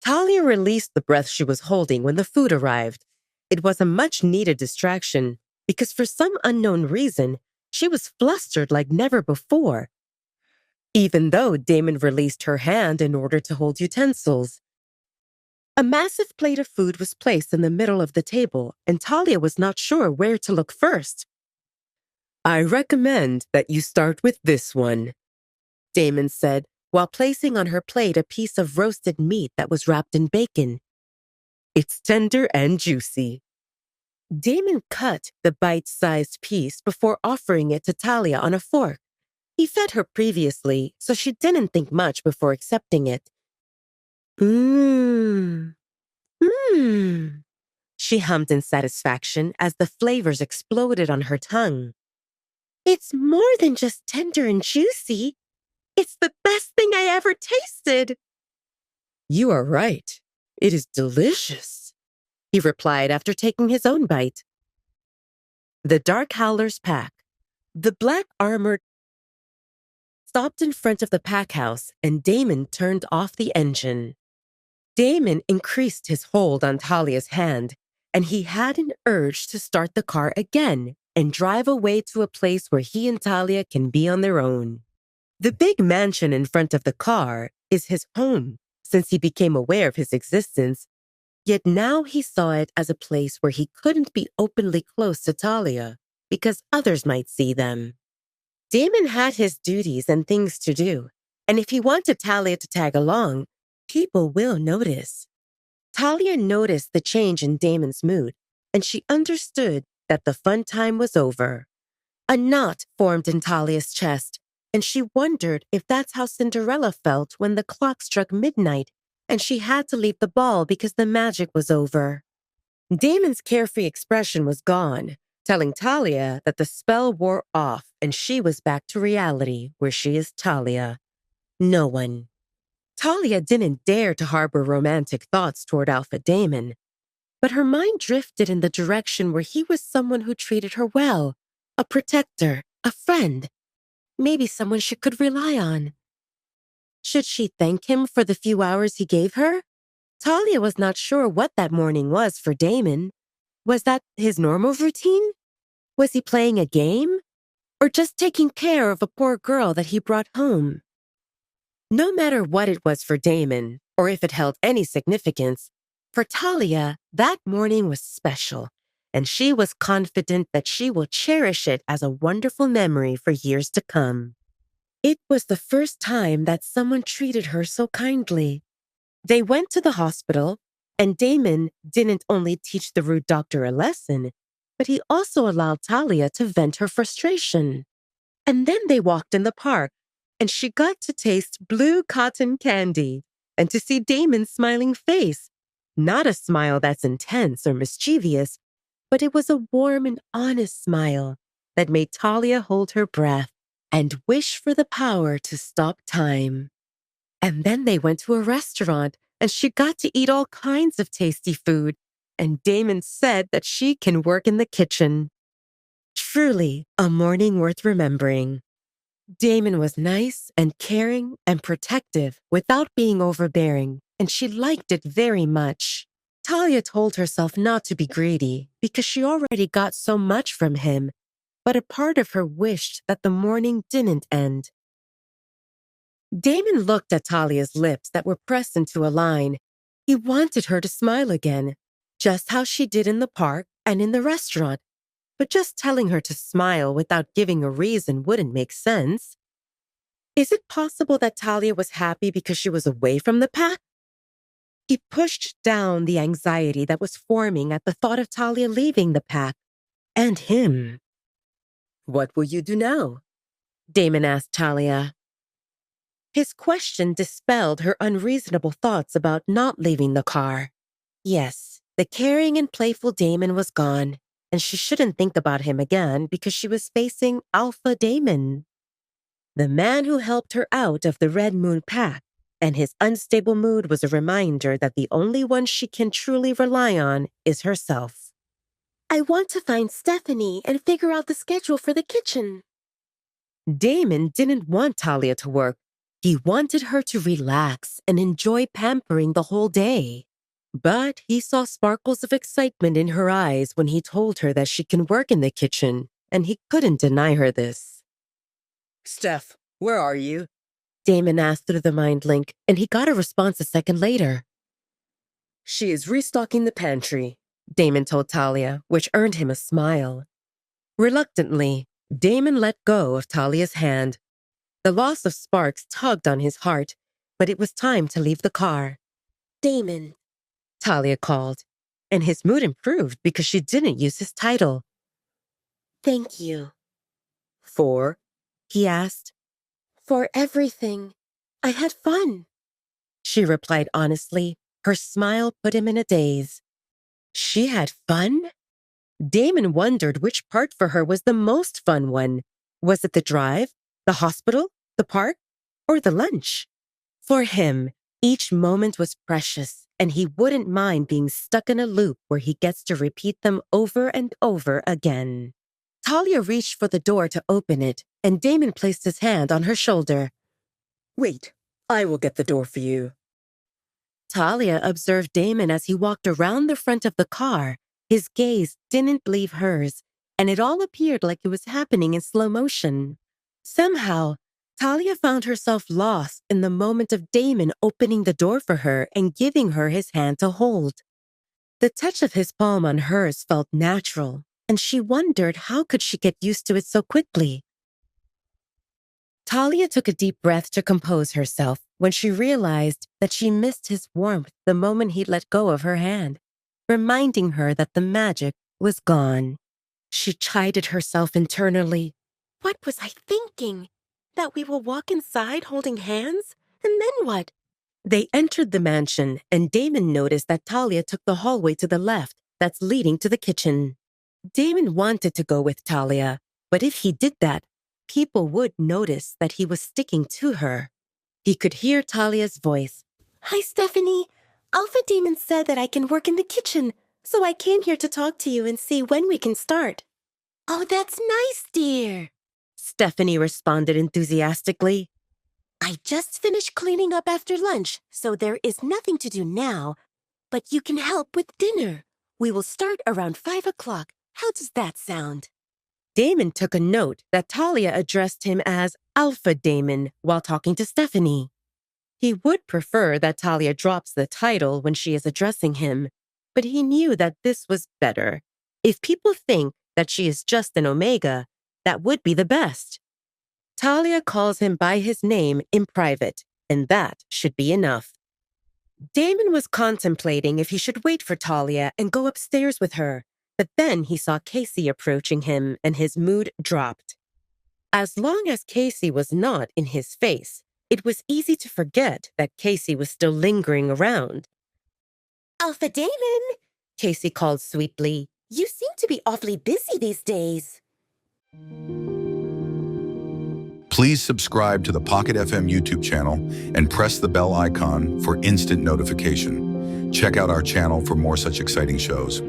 Talia released the breath she was holding when the food arrived. It was a much-needed distraction because for some unknown reason, she was flustered like never before. Even though Damon released her hand in order to hold utensils. A massive plate of food was placed in the middle of the table, and Talia was not sure where to look first. "I recommend that you start with this one," Damon said, while placing on her plate a piece of roasted meat that was wrapped in bacon. "It's tender and juicy." Damon cut the bite-sized piece before offering it to Talia on a fork. He fed her previously, so she didn't think much before accepting it. Mmm. Mmm. She hummed in satisfaction as the flavors exploded on her tongue. "It's more than just tender and juicy. It's the best thing I ever tasted." "You are right. It is delicious," he replied after taking his own bite. The Dark Howler's pack. The black armored stopped in front of the packhouse, and Damon turned off the engine. Damon increased his hold on Talia's hand, and he had an urge to start the car again and drive away to a place where he and Talia can be on their own. The big mansion in front of the car is his home since he became aware of his existence, yet now he saw it as a place where he couldn't be openly close to Talia because others might see them. Damon had his duties and things to do, and if he wanted Talia to tag along, people will notice. Talia noticed the change in Damon's mood, and she understood that the fun time was over. A knot formed in Talia's chest, and she wondered if that's how Cinderella felt when the clock struck midnight and she had to leave the ball because the magic was over. Damon's carefree expression was gone, telling Talia that the spell wore off and she was back to reality where she is Talia. No one. Talia didn't dare to harbor romantic thoughts toward Alpha Damon, but her mind drifted in the direction where he was someone who treated her well, a protector, a friend, maybe someone she could rely on. Should she thank him for the few hours he gave her? Talia was not sure what that morning was for Damon. Was that his normal routine? Was he playing a game? Or just taking care of a poor girl that he brought home? No matter what it was for Damon, or if it held any significance, for Talia, that morning was special, and she was confident that she will cherish it as a wonderful memory for years to come. It was the first time that someone treated her so kindly. They went to the hospital, and Damon didn't only teach the rude doctor a lesson, but he also allowed Talia to vent her frustration. And then they walked in the park, and she got to taste blue cotton candy and to see Damon's smiling face. Not a smile that's intense or mischievous, but it was a warm and honest smile that made Talia hold her breath and wish for the power to stop time. And then they went to a restaurant, and she got to eat all kinds of tasty food, and Damon said that she can work in the kitchen. Truly a morning worth remembering. Damon was nice and caring and protective without being overbearing, and she liked it very much. Talia told herself not to be greedy because she already got so much from him, but a part of her wished that the morning didn't end. Damon looked at Talia's lips that were pressed into a line. He wanted her to smile again, just how she did in the park and in the restaurant. But just telling her to smile without giving a reason wouldn't make sense. Is it possible that Talia was happy because she was away from the pack? He pushed down the anxiety that was forming at the thought of Talia leaving the pack. And him. "What will you do now?" Damon asked Talia. His question dispelled her unreasonable thoughts about not leaving the car. Yes, the caring and playful Damon was gone, and she shouldn't think about him again because she was facing Alpha Damon, the man who helped her out of the Red Moon pack, and his unstable mood was a reminder that the only one she can truly rely on is herself. "I want to find Stephanie and figure out the schedule for the kitchen." Damon didn't want Talia to work, He wanted her to relax and enjoy pampering the whole day. But he saw sparkles of excitement in her eyes when he told her that she can work in the kitchen, and he couldn't deny her this. Steph, where are you? Damon asked through the mind link, and he got a response a second later. She is restocking the pantry, Damon told Talia, which earned him a smile. Reluctantly, Damon let go of Talia's hand. The loss of Sparks tugged on his heart, but it was time to leave the car. Damon, Talia called, and his mood improved because she didn't use his title. thank you. For? He asked. For everything. I had fun. She replied honestly. Her smile put him in a daze. She had fun? Damon wondered which part for her was the most fun one. Was it the drive, the hospital, the park, or the lunch? For him, each moment was precious, and he wouldn't mind being stuck in a loop where he gets to repeat them over and over again. Talia reached for the door to open it, and Damon placed his hand on her shoulder. Wait, I will get the door for you. Talia observed Damon as he walked around the front of the car. His gaze didn't leave hers, and it all appeared like it was happening in slow motion. Somehow, Talia found herself lost in the moment of Damon opening the door for her and giving her his hand to hold. The touch of his palm on hers felt natural, and she wondered how could she get used to it so quickly. Talia took a deep breath to compose herself when she realized that she missed his warmth the moment he let go of her hand, reminding her that the magic was gone. She chided herself internally. What was I thinking? That we will walk inside holding hands? And then what? They entered the mansion, and Damon noticed that Talia took the hallway to the left that's leading to the kitchen. Damon wanted to go with Talia, but if he did that, people would notice that he was sticking to her. He could hear Talia's voice. Hi, Stephanie. Alpha Damon said that I can work in the kitchen, so I came here to talk to you and see when we can start. Oh, that's nice, dear. Stephanie responded enthusiastically. I just finished cleaning up after lunch, so there is nothing to do now. But you can help with dinner. We will start around 5 o'clock. How does that sound? Damon took a note that Talia addressed him as Alpha Damon while talking to Stephanie. He would prefer that Talia drops the title when she is addressing him, but he knew that this was better. If people think that she is just an Omega, that would be the best. Talia calls him by his name in private, and that should be enough. Damon was contemplating if he should wait for Talia and go upstairs with her, but then he saw Casey approaching him and his mood dropped. As long as Casey was not in his face, it was easy to forget that Casey was still lingering around. Alpha Damon, Casey called sweetly. You seem to be awfully busy these days. Please subscribe to the Pocket FM YouTube channel and press the bell icon for instant notification. Check out our channel for more such exciting shows.